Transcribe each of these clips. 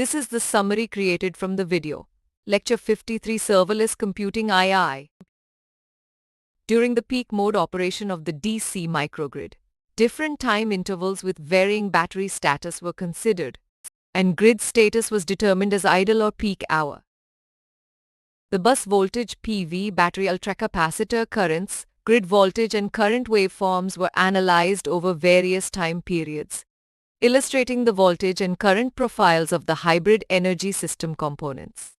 This is the summary created from the video. Lecture 53 Serverless Computing II. During the peak mode operation of the DC microgrid, different time intervals with varying battery status were considered, and grid status was determined as idle or peak hour. The bus voltage PV, battery ultracapacitor currents, grid voltage and current waveforms were analyzed over various time periods, illustrating the voltage and current profiles of the hybrid energy system components.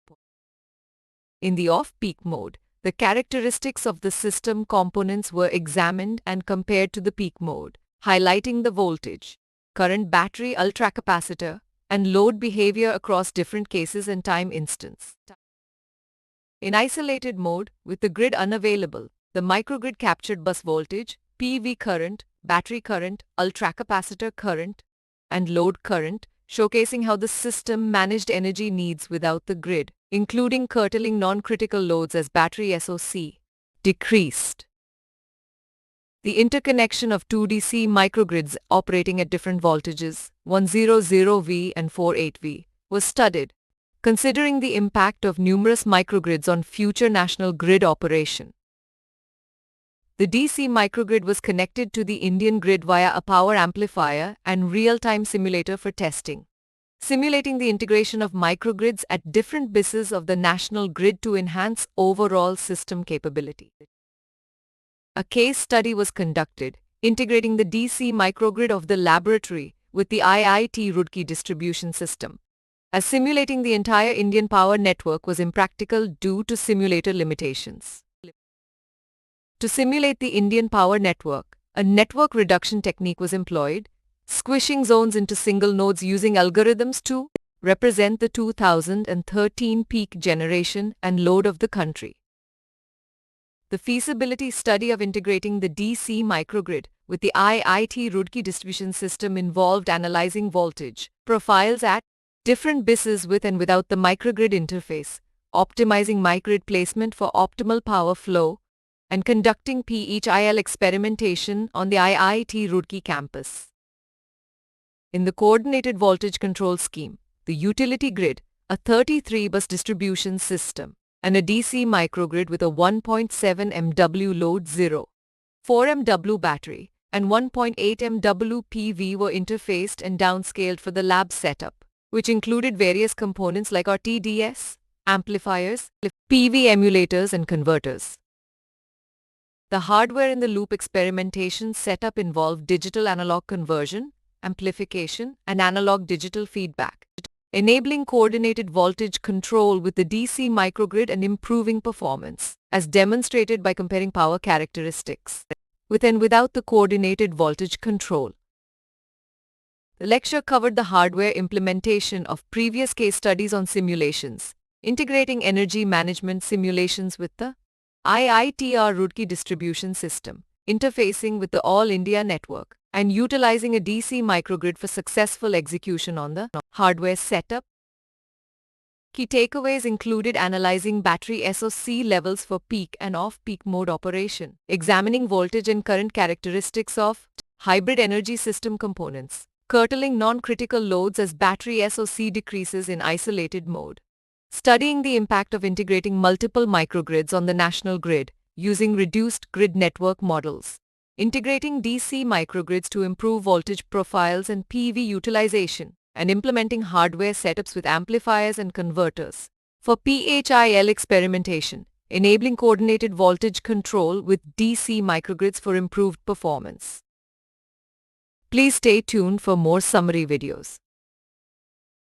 In the off-peak mode, the characteristics of the system components were examined and compared to the peak mode, highlighting the voltage, current, battery ultracapacitor, and load behavior across different cases and time instance. In isolated mode, with the grid unavailable, the microgrid captured bus voltage, PV current, battery current, ultracapacitor current, and load current, showcasing how the system managed energy needs without the grid, including curtailing non-critical loads as battery SOC decreased. The interconnection of two DC microgrids operating at different voltages, 100V and 48V, was studied, considering the impact of numerous microgrids on future national grid operation. The DC microgrid was connected to the Indian grid via a power amplifier and real-time simulator for testing, simulating the integration of microgrids at different buses of the national grid to enhance overall system capability. A case study was conducted, integrating the DC microgrid of the laboratory with the IIT Roorkee distribution system, as simulating the entire Indian power network was impractical due to simulator limitations. To simulate the Indian power network, a network reduction technique was employed, squishing zones into single nodes using algorithms to represent the 2013 peak generation and load of the country. The feasibility study of integrating the DC microgrid with the IIT Roorkee distribution system involved analyzing voltage profiles at different buses with and without the microgrid interface, optimizing microgrid placement for optimal power flow, and conducting PHIL experimentation on the IIT Roorkee campus. In the coordinated voltage control scheme, the utility grid, a 33-bus distribution system, and a DC microgrid with a 1.7 MW load 0, 4 MW battery, and 1.8 MW PV were interfaced and downscaled for the lab setup, which included various components like RTDS, amplifiers, PV emulators, and converters. The hardware-in-the-loop experimentation setup involved digital-analog conversion, amplification, and analog-digital feedback, enabling coordinated voltage control with the DC microgrid and improving performance, as demonstrated by comparing power characteristics with and without the coordinated voltage control. The lecture covered the hardware implementation of previous case studies on simulations, integrating energy management simulations with the IITR Roorkee distribution system, interfacing with the All India network, and utilizing a DC microgrid for successful execution on the hardware setup. Key takeaways included analyzing battery SOC levels for peak and off-peak mode operation, examining voltage and current characteristics of hybrid energy system components, curtailing non-critical loads as battery SOC decreases in isolated mode, studying the impact of integrating multiple microgrids on the national grid using reduced grid network models, integrating DC microgrids to improve voltage profiles and PV utilization, and implementing hardware setups with amplifiers and converters for PHIL experimentation, enabling coordinated voltage control with DC microgrids for improved performance. Please stay tuned for more summary videos.